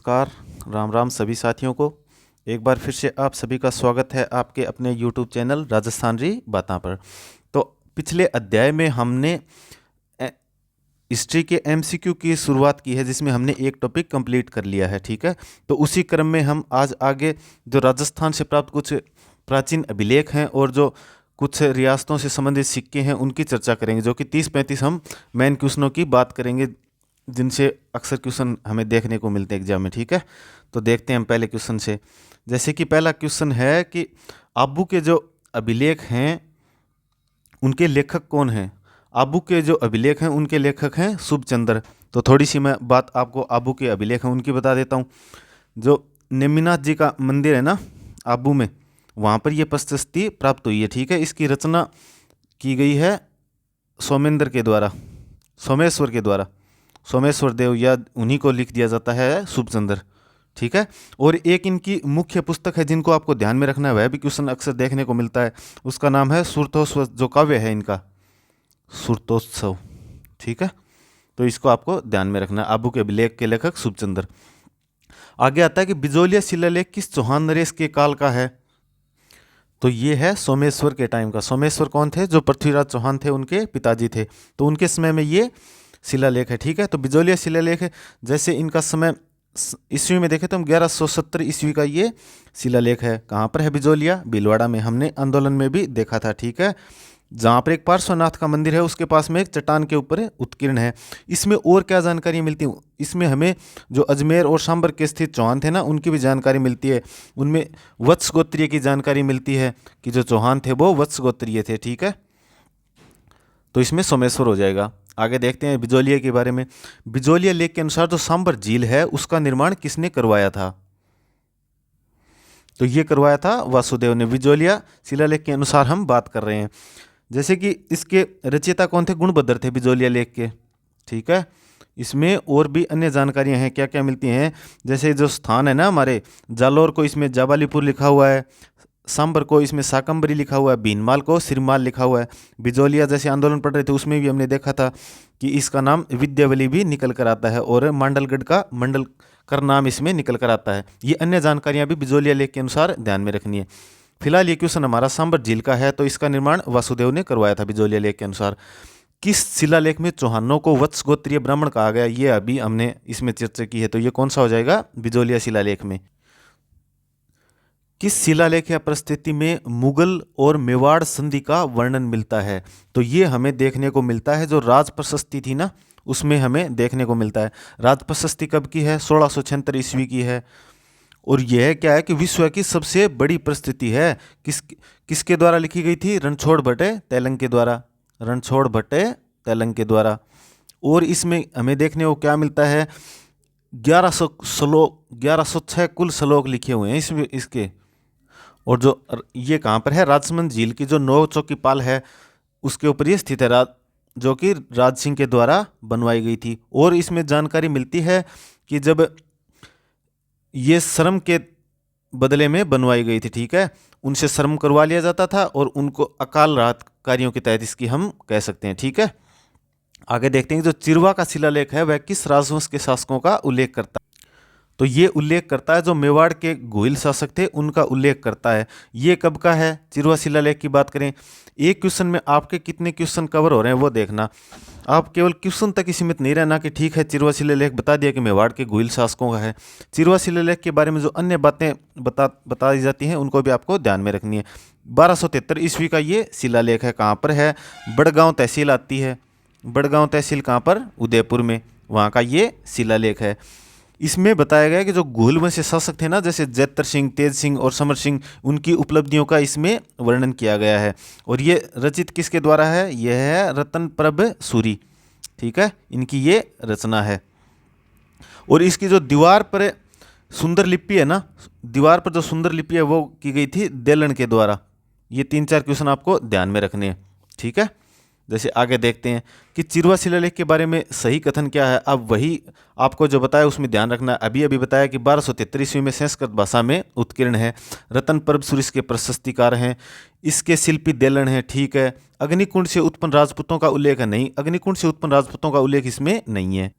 नमस्कार, राम राम सभी साथियों को। एक बार फिर से आप सभी का स्वागत है आपके अपने YouTube चैनल राजस्थान री बातां पर। तो पिछले अध्याय में हमने हिस्ट्री के MCQ की शुरुआत की है, जिसमें हमने एक टॉपिक कंप्लीट कर लिया है। ठीक है, तो उसी क्रम में हम आज आगे जो राजस्थान से प्राप्त कुछ प्राचीन अभिलेख हैं और जो कुछ रियासतों से संबंधित सिक्के हैं उनकी चर्चा करेंगे, जो कि 30-35 हम मेन क्वेश्चनों की बात करेंगे जिनसे अक्सर क्वेश्चन हमें देखने को मिलते हैं एग्जाम में। ठीक है, तो देखते हैं हम पहले क्वेश्चन से। जैसे कि पहला क्वेश्चन है कि आबू के जो अभिलेख हैं उनके लेखक कौन हैं। आबू के जो अभिलेख हैं उनके लेखक हैं शुभचंद्र। तो थोड़ी सी मैं बात आपको आबू के अभिलेख हैं उनकी बता देता हूँ। जो नेमिनाथ जी का मंदिर है ना आबू में, वहाँ पर ये प्रशस्ति प्राप्त हुई है। ठीक है, इसकी रचना की गई है सोमेंद्र के द्वारा, सोमेश्वर के द्वारा, सोमेश्वर देव, या उन्हीं को लिख दिया जाता है शुभचंद्र। ठीक है, और एक इनकी मुख्य पुस्तक है जिनको आपको ध्यान में रखना है, वह भी क्वेश्चन अक्सर देखने को मिलता है। उसका नाम है सुरतोत्सव, जो काव्य है इनका सुरतोत्सव। ठीक है, तो इसको आपको ध्यान में रखना है। आबू के अभिलेख के लेखक शुभचंद्र। आगे आता है कि बिजोलिया शिलालेख किस चौहान नरेश के काल का है। तो ये है सोमेश्वर के टाइम का। सोमेश्वर कौन थे? जो पृथ्वीराज चौहान थे, उनके पिताजी थे। तो उनके समय में ये शिलालेख है। ठीक है, तो बिजोलिया शिलालेख है। जैसे इनका समय ईस्वी में देखें तो हम 1170 ईस्वी का ये शिलालेख है। कहाँ पर है बिजोलिया? भीलवाड़ा में। हमने आंदोलन में भी देखा था। ठीक है, जहाँ पर एक पार्श्वनाथ का मंदिर है उसके पास में एक चट्टान के ऊपर उत्कीर्ण है। इसमें और क्या जानकारी मिलती है? इसमें हमें जो अजमेर और सांबर के स्थित चौहान थे ना, उनकी भी जानकारी मिलती है। उनमें वत्स गोत्रीय की जानकारी मिलती है कि जो चौहान थे वो वत्स गोत्रीय थे। ठीक है, तो इसमें सोमेश्वर हो जाएगा। आगे देखते हैं बिजोलिया के बारे में। बिजोलिया लेख के अनुसार जो सांबर झील है उसका निर्माण किसने करवाया था? तो ये करवाया था वासुदेव ने। बिजोलिया शिलालेख के अनुसार हम बात कर रहे हैं। जैसे कि इसके रचयिता कौन थे? गुणभद्र थे बिजोलिया लेख के। ठीक है, इसमें और भी अन्य जानकारियां हैं। क्या क्या मिलती हैं? जैसे जो स्थान है ना हमारे, जालोर को इसमें जाबालीपुर लिखा हुआ है, सांबर को इसमें साकंबरी लिखा हुआ है, भीनमाल को सिरमाल लिखा हुआ है। बिजोलिया जैसे आंदोलन पढ़ रहे थे उसमें भी हमने देखा था कि इसका नाम विद्यावली भी निकल कर आता है, और मांडलगढ़ का मंडल कर नाम इसमें निकल कर आता है। ये अन्य जानकारियां भी बिजोलिया लेख के अनुसार ध्यान में रखनी है। फिलहाल ये क्वेश्चन हमारा सांबर झील का है, तो इसका निर्माण वासुदेव ने करवाया था बिजोलिया लेख के अनुसार। किस शिलालेख में चौहानों को वत्स गोत्रीय ब्राह्मण कहा गया? ये अभी हमने इसमें चर्चा की है, तो ये कौन सा हो जाएगा? बिजोलिया शिलालेख में। किस शिलालेख या परिस्थिति में मुगल और मेवाड़ संधि का वर्णन मिलता है? तो ये हमें देखने को मिलता है, जो राज प्रशस्ति थी ना उसमें हमें देखने को मिलता है। राज प्रशस्ति कब की है? 1676 ईस्वी की है। और यह क्या है कि विश्व की सबसे बड़ी परिस्थिति है। किसके द्वारा लिखी गई थी? रणछोड़ भट्टे तैलंग के द्वारा, रणछोड़ भट्टे तैलंग के द्वारा। और इसमें हमें देखने को क्या मिलता है? 1100 श्लोक, 1106 कुल श्लोक लिखे हुए हैं इसमें इसके। और जो ये कहाँ पर है? राजसमंद झील की जो नौ चौकी पाल है उसके ऊपर ये स्थित है, जो कि राज सिंह के द्वारा बनवाई गई थी। और इसमें जानकारी मिलती है कि जब ये श्रम के बदले में बनवाई गई थी। ठीक है, उनसे श्रम करवा लिया जाता था और उनको अकाल राहत कार्यों के तहत इसकी हम कह सकते हैं। ठीक है, आगे देखते हैं जो चिरवा का शिलालेख है वह किस राजवंश के शासकों का उल्लेख करता है। तो ये उल्लेख करता है जो मेवाड़ के गोहिल शासक थे उनका उल्लेख करता है। ये कब का है? चिरवा शिलालेख की बात करें। एक क्वेश्चन में आपके कितने क्वेश्चन कवर हो रहे हैं वो देखना। आप केवल क्वेश्चन तक ही सीमित नहीं रहना कि ठीक है चिरवा शिलालेख बता दिया कि मेवाड़ के गोहिल शासकों का है। चिरवा शिलालेख के बारे में जो अन्य बातें बताई जाती हैं उनको भी आपको ध्यान में रखनी है। 1273 ईस्वी का ये शिलालेख है। कहाँ पर है? बड़गांव तहसील आती है। बड़गांव तहसील कहाँ पर? उदयपुर में। वहाँ का ये शिलालेख है। इसमें बताया गया कि जो गोहिल वंश शासक थे ना, जैसे जैतर सिंह, तेज सिंह और समर सिंह, उनकी उपलब्धियों का इसमें वर्णन किया गया है। और ये रचित किसके द्वारा है? यह है रतन प्रभ सूरी। ठीक है, इनकी ये रचना है। और इसकी जो दीवार पर सुंदर लिपि है ना, दीवार पर जो सुंदर लिपि है वो की गई थी देलन के द्वारा। ये 3-4 क्वेश्चन आपको ध्यान में रखने हैं। ठीक है, जैसे आगे देखते हैं कि चिरवा शिलालेख के बारे में सही कथन क्या है। अब वही आपको जो बताया उसमें ध्यान रखना। अभी अभी बताया कि 1273 ईस्वी में संस्कृत भाषा में उत्कीर्ण है। रतन परब सूरी इसके प्रशस्तिकार हैं। इसके शिल्पी देलन हैं। ठीक है, अग्निकुंड से उत्पन्न राजपूतों का उल्लेख है? नहीं, अग्निकुंड से उत्पन्न राजपूतों का उल्लेख इसमें नहीं है।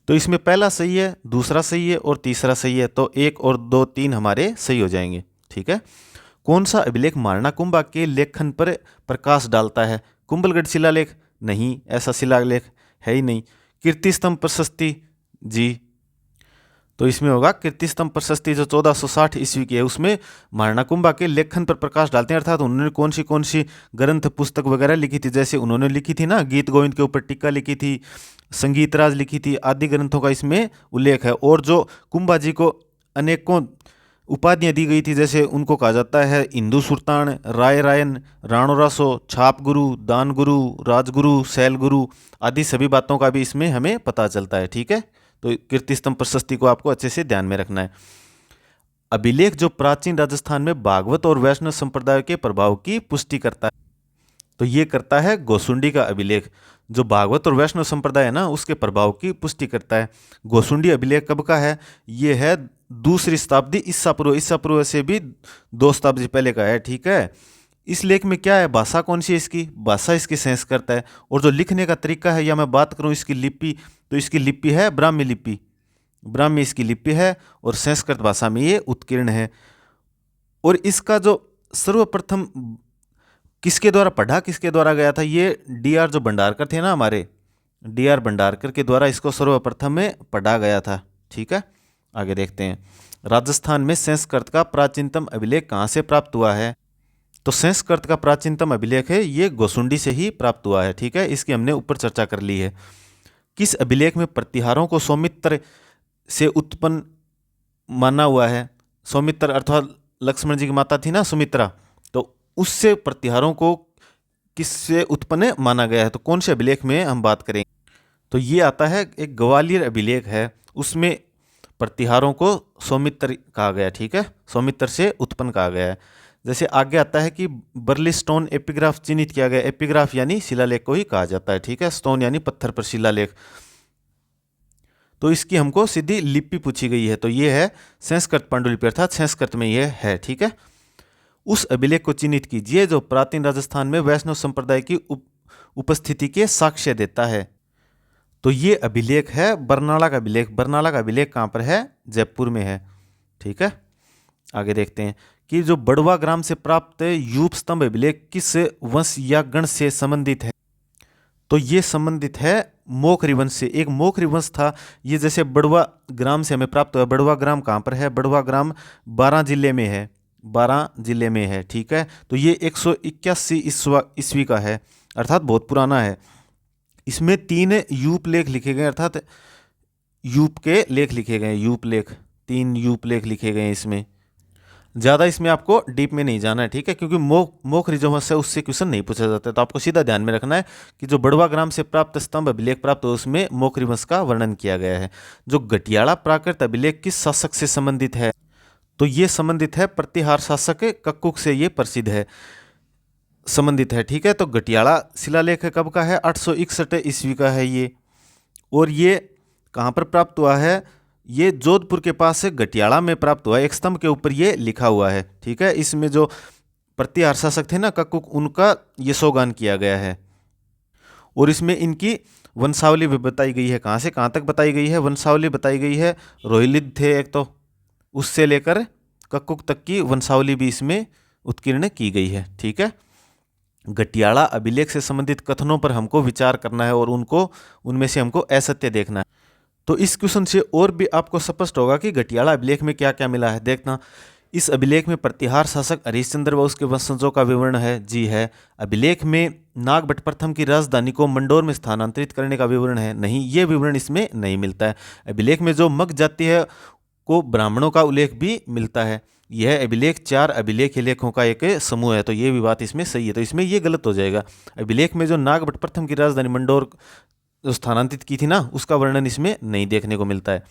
तो इसमें पहला सही है, दूसरा सही है और तीसरा सही है, तो 1 और 2 3 हमारे सही हो जाएंगे। ठीक है। कौन सा अभिलेख महाराणा कुंभा के लेखन पर प्रकाश डालता है? कुंभलगढ़ शिलालेख? नहीं, ऐसा शिलालेख है ही नहीं। कीर्ति स्तंभ प्रशस्ति? जी, तो इसमें होगा कीर्ति स्तंभ प्रशस्ति जो 1460 ईस्वी की है, उसमें महाराणा कुंभा के लेखन पर प्रकाश डालते हैं, अर्थात उन्होंने कौन सी ग्रंथ पुस्तक वगैरह लिखी थी। जैसे उन्होंने लिखी थी ना, गीत गोविंद के ऊपर टीका लिखी थी, संगीत राज लिखी थी, आदि ग्रंथों का इसमें उल्लेख है। और जो कुंभा जी को अनेकों उपाधियां दी गई थी, जैसे उनको कहा जाता है हिंदू सुल्तान, राय रायन, राणोरासो, छाप गुरु, दान गुरु, राजगुरु, शैल गुरु आदि सभी बातों का भी इसमें हमें पता चलता है। ठीक है, तो कीर्ति स्तंभ प्रशस्ति को आपको अच्छे से ध्यान में रखना है। अभिलेख जो प्राचीन राजस्थान में भागवत और वैष्णव संप्रदाय के प्रभाव की पुष्टि करता है, तो ये करता है गोसुंडी का अभिलेख। जो भागवत और वैष्णव संप्रदाय है ना, उसके प्रभाव की पुष्टि करता है। गोसुंडी अभिलेख कब का है? ये है 2री शताब्दी ईसा पूर्व से भी 2 शताब्दी पहले का है। ठीक है। इस लेख में क्या है? भाषा कौन सी है इसकी? भाषा इसकी संस्कृत है। और जो लिखने का तरीका है, या मैं बात करूं इसकी लिपि, तो इसकी लिपि है ब्राह्मी लिपि। ब्राह्मी इसकी लिपि है और संस्कृत भाषा में ये उत्कीर्ण है। और इसका जो सर्वप्रथम किसके द्वारा पढ़ा, किसके द्वारा गया था? ये D.R. जो भंडारकर थे ना हमारे, D.R. भंडारकर के द्वारा इसको सर्वप्रथम में पढ़ा गया था। ठीक है, आगे देखते हैं। राजस्थान में संस्कृत का प्राचीनतम अभिलेख कहाँ से प्राप्त हुआ है? तो संस्कृत का प्राचीनतम अभिलेख है ये गोसुंडी से ही प्राप्त हुआ है। ठीक है, इसकी हमने ऊपर चर्चा कर ली है। किस अभिलेख में प्रतिहारों को सौमित्र से उत्पन्न माना हुआ है? सौमित्र अर्थात लक्ष्मण जी की माता थी ना सुमित्रा, तो उससे प्रतिहारों को किससे उत्पन्न माना गया है? तो कौन से अभिलेख में हम बात करें? तो ये आता है एक ग्वालियर अभिलेख है, उसमें प्रतिहारों को सौमित्र कहा गया। ठीक है, सौमित्र से उत्पन्न कहा गया है। जैसे आगे आता है कि बर्ली स्टोन एपिग्राफ चिन्हित किया गया। एपिग्राफ यानी शिलालेख को ही कहा जाता है। ठीक है, स्टोन यानी पत्थर पर शिलालेख। तो इसकी हमको सीधी लिपि पूछी गई है, तो ये है संस्कृत पांडुलिपि, अर्थात संस्कृत में ये है। ठीक है, उस अभिलेख को चिन्हित कीजिए जो प्राचीन राजस्थान में वैष्णव संप्रदाय की उपस्थिति के साक्ष्य देता है। तो ये अभिलेख है बरनाला का अभिलेख। बरनाला का अभिलेख कहाँ पर है? जयपुर में है। ठीक है, आगे देखते हैं कि जो बड़वा ग्राम से प्राप्त यूप स्तंभ अभिलेख किस वंश या गण से संबंधित है? तो ये संबंधित है मोखरी वंश से। एक मोखरी वंश था ये, जैसे बड़वा ग्राम से हमें प्राप्त हुआ। बड़वा ग्राम कहाँ पर है? बड़वा ग्राम 12 जिले में है। 12 जिले में है। ठीक है, तो ये 181 ईस्वी का है, अर्थात बहुत पुराना है। इसमें 3 यूप लेख लिखे गए, अर्थात यूप के लेख लिखे गए। यूप लेख 3 यूप लेख लिखे गए इसमें। ज़्यादा इसमें आपको डीप में नहीं जाना है। ठीक है, क्योंकि मोख रिजोवंश है, उससे क्वेश्चन नहीं पूछा जाता है। तो आपको सीधा ध्यान में रखना है कि जो बड़वा ग्राम से प्राप्त स्तंभ अभिलेख प्राप्त हो, उसमें मोख रिवंश का वर्णन किया गया है। जो गटियाड़ा प्राकृत अभिलेख किस शासक से संबंधित है? तो ये संबंधित है प्रतिहार शासक कक्कुक से, ये प्रसिद्ध है, संबंधित है। ठीक है, तो गटियाड़ा शिलालेख कब का है? 861 ईस्वी का है ये। और ये कहाँ पर प्राप्त हुआ है? ये जोधपुर के पास से गटियाड़ा में प्राप्त हुआ है। एक स्तंभ के ऊपर ये लिखा हुआ है। ठीक है, इसमें जो प्रतिहार शासक थे ना कक्कुक, उनका यशोगान किया गया है। और इसमें इनकी वंशावली भी बताई गई है। कहाँ से कहाँ तक बताई गई है? वंशावली बताई गई है। रोहिलिद थे एक, तो उससे लेकर कक्कुक तक की वंशावली भी इसमें उत्कीर्ण की गई है। ठीक है, गटियाड़ा अभिलेख से संबंधित कथनों पर हमको विचार करना है और उनमें से हमको असत्य देखना है। तो इस क्वेश्चन से और भी आपको स्पष्ट होगा कि गटियाड़ा अभिलेख में क्या क्या मिला है। देखना, इस अभिलेख में प्रतिहार शासक हरिश्चंद्र व उसके वंशजों का विवरण है। जी है। अभिलेख में नागभट्ट प्रथम की राजधानी को मंडोर में स्थानांतरित करने का विवरण है। नहीं, ये विवरण इसमें नहीं मिलता है। अभिलेख में जो मग जाति है को ब्राह्मणों का उल्लेख भी मिलता है। यह अभिलेख 4 अभिलेख लेखों का एक समूह है, तो ये भी बात इसमें सही है। तो इसमें ये गलत हो जाएगा। अभिलेख में जो नागभट्ट प्रथम की राजधानी मंडोर जो स्थानांतरित की थी ना, उसका वर्णन इसमें नहीं देखने को मिलता है।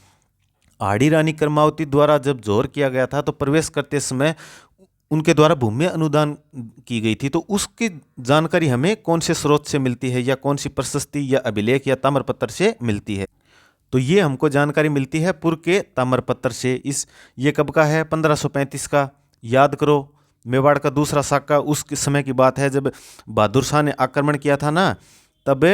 आड़ी रानी कर्मावती द्वारा जब जोर किया गया था, तो प्रवेश करते समय उनके द्वारा भूमि अनुदान की गई थी। तो उसकी जानकारी हमें कौन से स्रोत से मिलती है, या कौन सी प्रशस्ति या अभिलेख या ताम्रपत्र से मिलती है? तो ये हमको जानकारी मिलती है पुर के ताम्रपत्र से। ये कब का है? 1535 का। याद करो, मेवाड़ का दूसरा साका उस समय की बात है, जब बहादुर शाह ने आक्रमण किया था ना, तब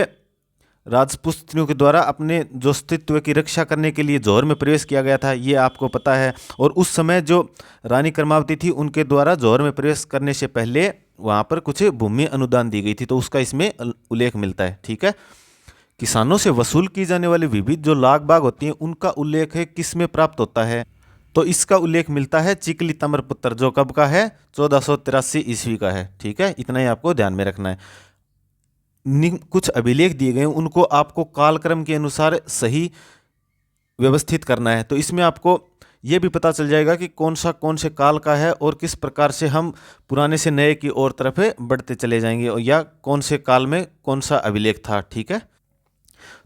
राजपूत स्त्रियों के द्वारा अपने जो अस्तित्व की रक्षा करने के लिए जौहर में प्रवेश किया गया था, ये आपको पता है। और उस समय जो रानी कर्मावती थी उनके द्वारा जौहर में प्रवेश करने से पहले वहाँ पर कुछ भूमि अनुदान दी गई थी, तो उसका इसमें उल्लेख मिलता है। ठीक है, किसानों से वसूल की जाने वाली विविध जो लाग बाग होती हैं उनका उल्लेख है किस में प्राप्त होता है, तो इसका उल्लेख मिलता है चिकली तम्रपुत्र, जो कब का है 1483 ईस्वी का है। ठीक है, इतना ही आपको ध्यान में रखना है। कुछ अभिलेख दिए गए उनको आपको कालक्रम के अनुसार सही व्यवस्थित करना है, तो इसमें आपको ये भी पता चल जाएगा कि कौन से काल का है और किस प्रकार से हम पुराने से नए की ओर तरफ बढ़ते चले जाएंगे, और या कौन से काल में कौन सा अभिलेख था। ठीक है,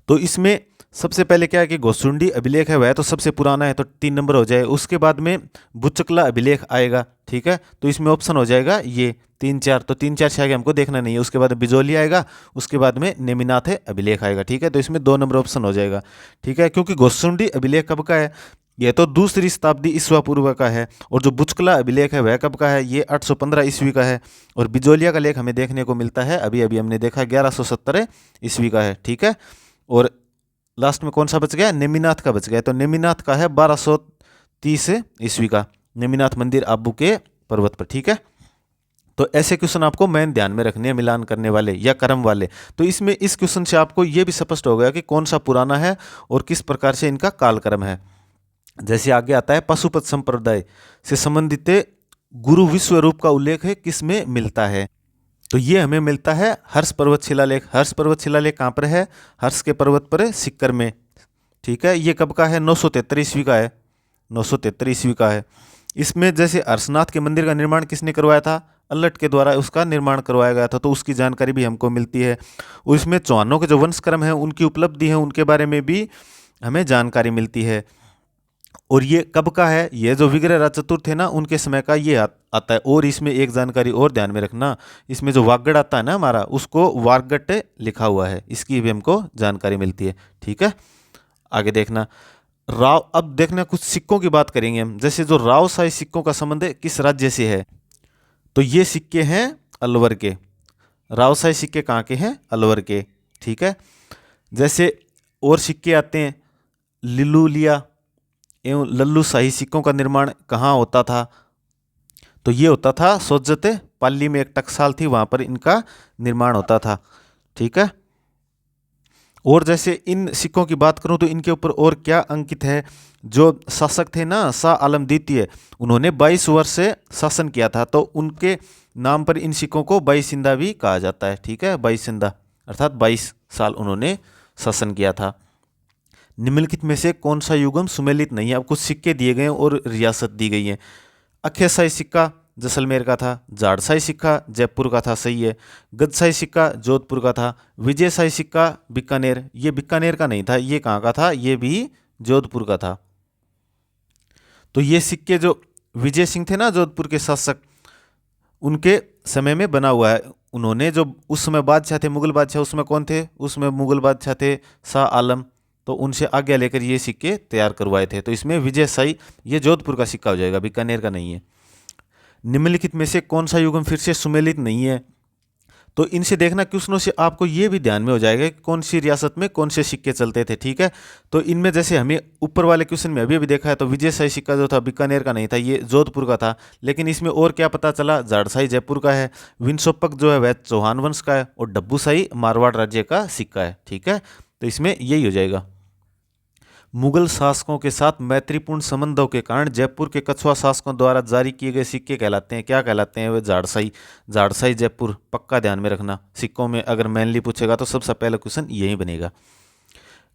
तो इसमें सबसे पहले क्या है कि गोसुंडी अभिलेख है वह तो सबसे पुराना है, तो 3 नंबर हो जाए। उसके बाद में बुचकला अभिलेख आएगा। ठीक है, तो इसमें ऑप्शन हो जाएगा ये 3 4, तो 3 4 से आगे हमको देखना नहीं है। उसके बाद बिजोली आएगा, उसके बाद में नेमिनाथ अभिलेख आएगा। ठीक है, तो इसमें 2 नंबर ऑप्शन हो जाएगा। ठीक है, क्योंकि गोसुंडी अभिलेख कब का है, यह तो 2री शताब्दी ईस्वा पूर्व का है, और जो बुचकला अभिलेख है वह कब का है, ये 815 ईस्वी का है। और बिजोलिया का लेख हमें देखने को मिलता है, अभी अभी हमने देखा 1170 ईस्वी का है। ठीक है, और लास्ट में कौन सा बच गया, नेमिनाथ का बच गया, तो नेमिनाथ का है 1230 ईस्वी का, नेमिनाथ मंदिर आबू के पर्वत पर। ठीक है, तो ऐसे क्वेश्चन आपको मेन ध्यान में रखने हैं, मिलान करने वाले या क्रम वाले। तो इसमें इस क्वेश्चन से आपको यह भी स्पष्ट हो गया कि कौन सा पुराना है और किस प्रकार से इनका कालक्रम है। जैसे आगे आता है पशुपत संप्रदाय से संबंधित गुरु विश्व रूप का उल्लेख है किस में मिलता है, तो ये हमें मिलता है हर्ष पर्वत शिलालेख। हर्ष पर्वत शिलालेख कहाँ पर है, हर्ष के पर्वत पर है, सिक्कर में। ठीक है, ये कब का है, 973 ईस्वी का है, 973 ईस्वी का है। इसमें जैसे हर्षनाथ के मंदिर का निर्माण किसने करवाया था, अल्लट के द्वारा उसका निर्माण करवाया गया था, तो उसकी जानकारी भी हमको मिलती है। और इसमें चौहानों के जो वंशक्रम है उनकी उपलब्धि है, उनके बारे में भी हमें जानकारी मिलती है। और ये कब का है, ये जो विग्रह राज चतुर्थ थे ना उनके समय का ये आता है। और इसमें एक जानकारी और ध्यान में रखना, इसमें जो वागड़ आता है ना हमारा, उसको वारगट लिखा हुआ है, इसकी भी हमको जानकारी मिलती है। ठीक है, आगे देखना राव। अब देखना कुछ सिक्कों की बात करेंगे हम। जैसे जो राव शाही सिक्कों का संबंध किस राज्य से है, तो ये सिक्के हैं अलवर के। राव शाही सिक्के कहाँ के हैं, अलवर के। ठीक है, जैसे और सिक्के आते हैं लिलूलिया एवं लल्लू शाही सिक्कों का निर्माण कहाँ होता था, तो ये होता था सोजत पाली में, एक टकसाल थी वहाँ पर इनका निर्माण होता था। ठीक है, और जैसे इन सिक्कों की बात करूँ तो इनके ऊपर और क्या अंकित है, जो शासक थे ना शाह आलम द्वितीय, उन्होंने 22 वर्ष से शासन किया था, तो उनके नाम पर इन सिक्कों को बाईसिंदा भी कहा जाता है। ठीक है, बाईसिंदा अर्थात 22 साल उन्होंने शासन किया था। निम्नलिखित में से कौन सा युगम सुमेलित नहीं है, अब कुछ सिक्के दिए गए हैं और रियासत दी गई है। अक्षयशाही सिक्का जैसलमेर का था, जाड़शाही सिक्का जयपुर का था, सही है। गजशाही सिक्का जोधपुर का था। विजयशाही सिक्का बीकानेर, ये बीकानेर का नहीं था, ये कहाँ का था, ये भी जोधपुर का था। तो ये सिक्के जो विजय सिंह थे ना जोधपुर के शासक, उनके समय में बना हुआ है। उन्होंने जो उस समय बादशाह थे, मुगल बादशाह, उसमें कौन थे, उसमें मुगल बादशाह थे शाह आलम, तो उनसे आज्ञा लेकर ये सिक्के तैयार करवाए थे। तो इसमें विजयशाही ये जोधपुर का सिक्का हो जाएगा, बीकानेर का नहीं है। निम्नलिखित में से कौन सा युगम फिर से सुमेलित नहीं है, तो इनसे देखना क्वेश्चनों से आपको ये भी ध्यान में हो जाएगा कि कौन सी रियासत में कौन से सिक्के चलते थे। ठीक है, तो इनमें जैसे हमें ऊपर वाले क्वेश्चन में अभी अभी देखा है, तो विजयशाही सिक्का जो था बीकानेर का नहीं था, ये जोधपुर का था। लेकिन इसमें और क्या पता चला, जाड़शाही जयपुर का है, विंशोपक जो है वह चौहान वंश का है, और डब्बूशाही मारवाड़ राज्य का सिक्का है। ठीक है, तो इसमें यही हो जाएगा। मुगल शासकों के साथ मैत्रीपूर्ण संबंधों के कारण जयपुर के कछुआ शासकों द्वारा जारी किए गए सिक्के कहलाते हैं, क्या कहलाते हैं, वे जाड़शाही जयपुर, पक्का ध्यान में रखना। सिक्कों में अगर मेनली पूछेगा तो सबसे पहला क्वेश्चन यही बनेगा।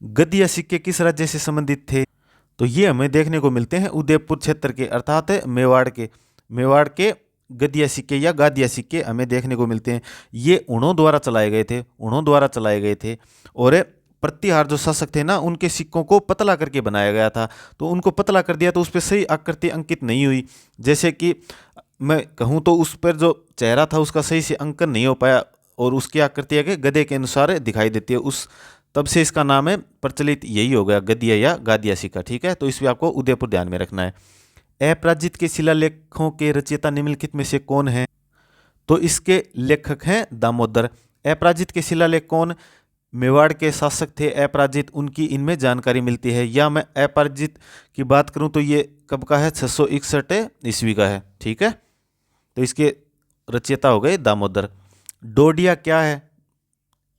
गद्दिया सिक्के किस राज्य से संबंधित थे, तो ये हमें देखने को मिलते हैं उदयपुर क्षेत्र के, अर्थात मेवाड़ के गद्दिया सिक्के या गादिया सिक्के हमें देखने को मिलते हैं। ये उन्हों द्वारा चलाए गए थे, और प्रतिहार जो शासक थे ना उनके सिक्कों को पतला करके बनाया गया था, तो उनको पतला कर दिया तो उस पर सही आकृति अंकित नहीं हुई। जैसे कि मैं कहूँ तो उस पर जो चेहरा था उसका सही से अंकन नहीं हो पाया, और उसकी आकृति है कि गधे के अनुसार दिखाई देती है। उस तब से इसका नाम है प्रचलित यही हो गया, गद्दिया या गादिया सिक्का। ठीक है, तो इसमें आपको उदयपुर ध्यान में रखना है। अपराजित के शिलालेखों के रचयिता निम्नलिखित में से कौन है, तो इसके लेखक हैं दामोदर। अपराजित के शिलालेख कौन, मेवाड़ के शासक थे अपराजित, उनकी इनमें जानकारी मिलती है। या मैं अपराजित की बात करूं तो ये कब का है, 661 ईस्वी का है। ठीक है, तो इसके रचयिता हो गए दामोदर। डोडिया क्या है?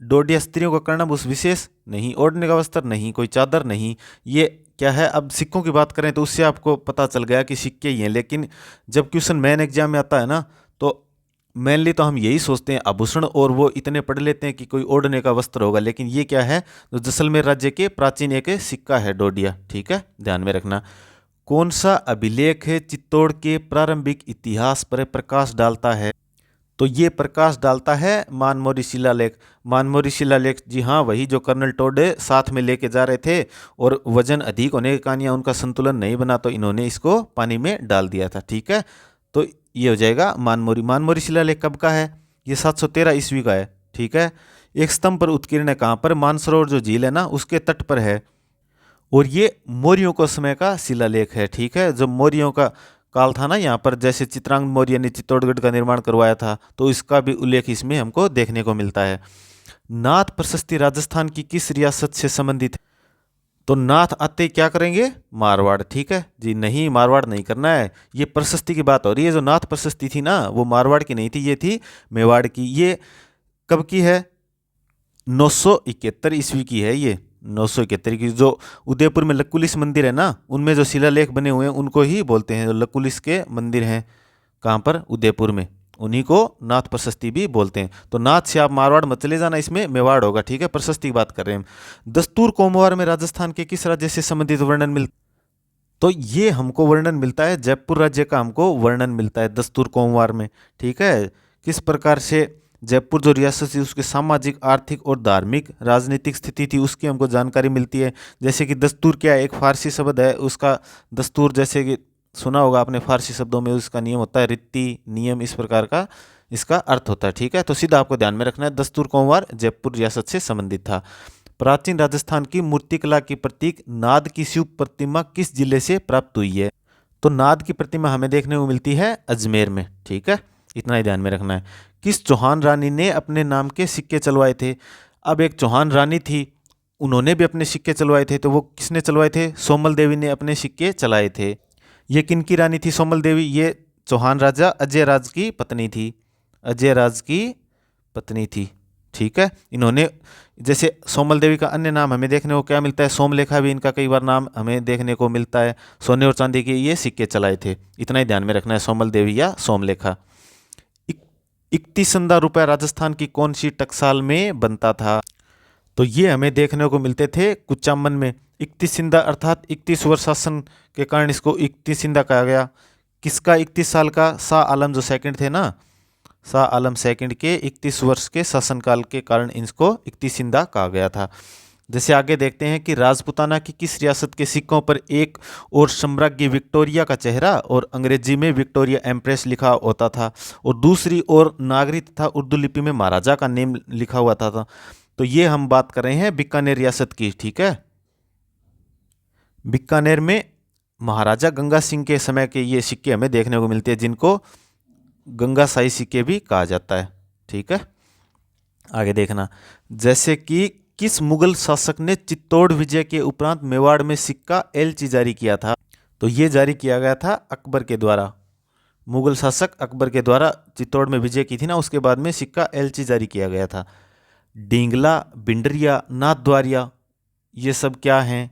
डोडिया स्त्रियों का कर्णभूष विशेष नहीं, ओढ़ने का वस्त्र नहीं, कोई चादर नहीं। ये क्या है? अब सिक्कों की बात करें तो उससे आपको पता चल गया कि सिक्के ही हैं, लेकिन जब क्वेश्चन मेन एग्जाम में आता है ना, तो मेनली तो हम यही सोचते हैं आभूषण, और वो इतने पढ़ लेते हैं कि कोई ओढ़ने का वस्त्र होगा, लेकिन ये क्या है? तो जैसलमेर राज्य के प्राचीन एक सिक्का है डोडिया। ठीक है, ध्यान में रखना। कौन सा अभिलेख है चित्तौड़ के प्रारंभिक इतिहास पर प्रकाश डालता है? तो ये प्रकाश डालता है मानमोरी शिलालेख। मानमोरी शिलालेख, जी हाँ, वही जो कर्नल टोड साथ में लेके जा रहे थे और वजन अधिक होने के कारण या उनका संतुलन नहीं बना तो इन्होंने इसको पानी में डाल दिया था। ठीक है, तो ये हो जाएगा मानमोरी। मानमोरी शिलालेख कब का है? ये 713 ईस्वी का है। ठीक है, एक स्तंभ पर उत्कीर्ण है कहाँ पर? मानसरोवर जो झील है ना, उसके तट पर है, और ये मौर्यों को समय का शिलालेख है। ठीक है, जब मौर्यों का काल था ना यहाँ पर, जैसे चित्रांगद मौर्य ने चित्तौड़गढ़ का निर्माण करवाया था, तो इसका भी उल्लेख इसमें हमको देखने को मिलता है। नाथ प्रशस्ति राजस्थान की किस रियासत से संबंधित है? तो नाथ आते क्या करेंगे? मारवाड़। ठीक है जी, नहीं, मारवाड़ नहीं करना है। ये प्रशस्ति की बात हो रही है। जो नाथ प्रशस्ति थी ना, वो मारवाड़ की नहीं थी, ये थी मेवाड़ की। ये कब की है? 971 ईस्वी की है। ये 971 की। जो उदयपुर में लकुलिस मंदिर है ना, उनमें जो शिलालेख बने हुए हैं उनको ही बोलते हैं, जो लकुलिस के मंदिर हैं कहाँ पर? उदयपुर में, उन्हीं को नाथ प्रशस्ति भी बोलते हैं। तो नाथ से आप मारवाड़ मत चले जाना, इसमें मेवाड़ होगा। ठीक है, प्रशस्ति की बात कर रहे हैं। दस्तूर कोमवार में राजस्थान के किस राज्य से संबंधित वर्णन मिलता? तो ये हमको वर्णन मिलता है जयपुर राज्य का, हमको वर्णन मिलता है दस्तूर कोमवार में। ठीक है, किस प्रकार से जयपुर जो रियासत थी उसकी सामाजिक, आर्थिक और धार्मिक राजनीतिक स्थिति थी, उसकी हमको जानकारी मिलती है। जैसे कि दस्तूर क्या है? एक फारसी शब्द है उसका, दस्तूर, जैसे कि सुना होगा आपने फारसी शब्दों में, उसका नियम होता है रीति, नियम, इस प्रकार का इसका अर्थ होता है। ठीक है, तो सीधा आपको ध्यान में रखना है, दस्तूर कोमवार जयपुर रियासत से संबंधित था। प्राचीन राजस्थान की मूर्तिकला की प्रतीक नाद की शिव प्रतिमा किस जिले से प्राप्त हुई है? तो नाद की प्रतिमा हमें देखने को मिलती है अजमेर में। ठीक है, इतना ही ध्यान में रखना है। किस चौहान रानी ने अपने नाम के सिक्के चलवाए थे? अब एक चौहान रानी थी, उन्होंने भी अपने सिक्के चलवाए थे। तो वो किसने चलवाए थे? सोमल देवी ने अपने सिक्के चलाए थे। ये किनकी रानी थी सोमल देवी? ये चौहान राजा अजय राज की पत्नी थी। अजय राज की पत्नी थी। ठीक है, इन्होंने, जैसे सोमल देवी का अन्य नाम हमें देखने को क्या मिलता है? सोमलेखा भी इनका कई बार नाम हमें देखने को मिलता है। सोने और चांदी के ये सिक्के चलाए थे, इतना ही ध्यान में रखना है, सोमल देवी या सोमलेखा। 31 रुपया राजस्थान की कौन सी टकसाल में बनता था? तो ये हमें देखने को मिलते थे कुचामन में। 31 अर्थात 31 वर्ष शासन के कारण इसको 31 कहा गया। किसका 31 साल का? शाह आलम जो सेकंड थे ना, शाह आलम सेकंड के 31 वर्ष के शासनकाल के कारण इसको 31 कहा गया था। जैसे आगे देखते हैं कि राजपुताना की किस रियासत के सिक्कों पर एक और सम्राज्ञी विक्टोरिया का चेहरा और अंग्रेजी में विक्टोरिया एम्प्रेस लिखा होता था, और दूसरी ओर नागरी तथा उर्दू लिपि में महाराजा का नेम लिखा हुआ था। तो ये हम बात कर रहे हैं बीकानेर रियासत की। ठीक है, बीकानेर में महाराजा गंगा सिंह के समय के ये सिक्के हमें देखने को मिलते हैं, जिनको गंगा शाही सिक्के भी कहा जाता है। ठीक है, आगे देखना। जैसे कि किस मुगल शासक ने चित्तौड़ विजय के उपरांत मेवाड़ में सिक्का एलची जारी किया था? तो ये जारी किया गया था अकबर के द्वारा। मुगल शासक अकबर के द्वारा चित्तौड़ में विजय की थी ना, उसके बाद में सिक्का एलची जारी किया गया था। डींगला, बिंडरिया, नाथद्वारिया, ये सब क्या हैं?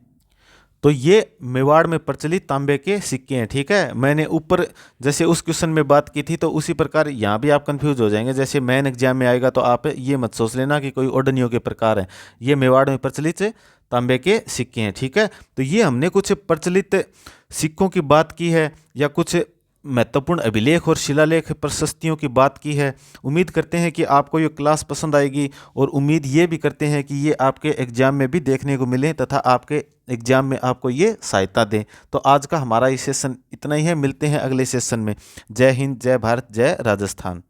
तो ये मेवाड़ में प्रचलित तांबे के सिक्के हैं। ठीक है, मैंने ऊपर जैसे उस क्वेश्चन में बात की थी, तो उसी प्रकार यहाँ भी आप कंफ्यूज हो जाएंगे। जैसे मेन एग्जाम में आएगा तो आप ये मत सोच लेना कि कोई ओडनियों के प्रकार है। ये मेवाड़ में प्रचलित तांबे के सिक्के हैं। ठीक है, तो ये हमने कुछ प्रचलित सिक्कों की बात की है, या कुछ महत्वपूर्ण अभिलेख और शिलालेख प्रशस्तियों की बात की है। उम्मीद करते हैं कि आपको ये क्लास पसंद आएगी, और उम्मीद ये भी करते हैं कि ये आपके एग्जाम में भी देखने को मिले तथा आपके एग्जाम में आपको ये सहायता दें। तो आज का हमारा ये सेशन इतना ही है, मिलते हैं अगले सेशन में। जय हिंद, जय भारत, जय राजस्थान।